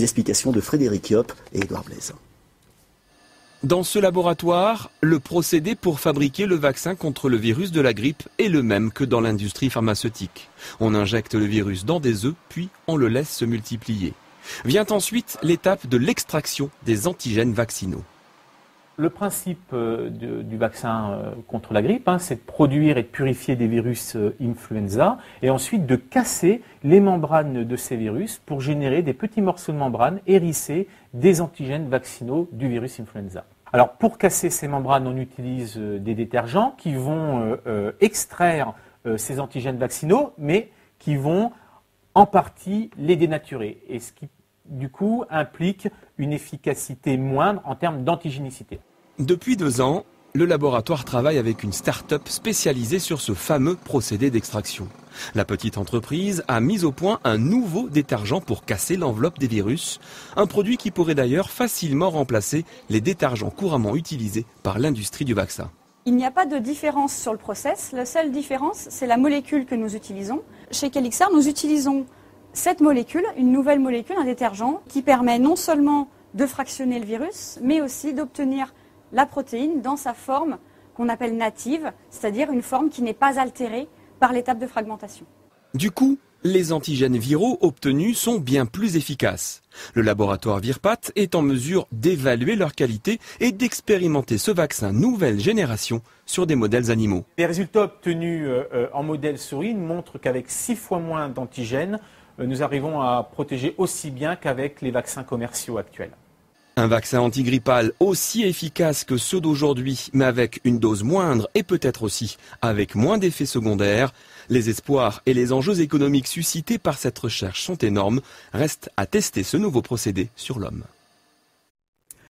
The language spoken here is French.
explications de Frédéric Yop et Édouard Blaise. Dans ce laboratoire, le procédé pour fabriquer le vaccin contre le virus de la grippe est le même que dans l'industrie pharmaceutique. On injecte le virus dans des œufs, puis on le laisse se multiplier. Vient ensuite l'étape de l'extraction des antigènes vaccinaux. Le principe du vaccin contre la grippe, c'est de produire et de purifier des virus influenza et ensuite de casser les membranes de ces virus pour générer des petits morceaux de membrane hérissés des antigènes vaccinaux du virus influenza. Alors pour casser ces membranes, on utilise des détergents qui vont extraire ces antigènes vaccinaux, mais qui vont en partie les dénaturer. Et ce qui du coup implique une efficacité moindre en termes d'antigénicité. Depuis 2 ans, le laboratoire travaille avec une start-up spécialisée sur ce fameux procédé d'extraction. La petite entreprise a mis au point un nouveau détergent pour casser l'enveloppe des virus, un produit qui pourrait d'ailleurs facilement remplacer les détergents couramment utilisés par l'industrie du vaccin. Il n'y a pas de différence sur le process, la seule différence c'est la molécule que nous utilisons. Chez Calixar, nous utilisons cette molécule, une nouvelle molécule, un détergent, qui permet non seulement de fractionner le virus, mais aussi d'obtenir la protéine dans sa forme qu'on appelle native, c'est-à-dire une forme qui n'est pas altérée par l'étape de fragmentation. Du coup, les antigènes viraux obtenus sont bien plus efficaces. Le laboratoire Virpat est en mesure d'évaluer leur qualité et d'expérimenter ce vaccin nouvelle génération sur des modèles animaux. Les résultats obtenus en modèle souris montrent qu'avec 6 fois moins d'antigènes, nous arrivons à protéger aussi bien qu'avec les vaccins commerciaux actuels. Un vaccin antigrippal aussi efficace que ceux d'aujourd'hui, mais avec une dose moindre et peut-être aussi avec moins d'effets secondaires. Les espoirs et les enjeux économiques suscités par cette recherche sont énormes. Reste à tester ce nouveau procédé sur l'homme.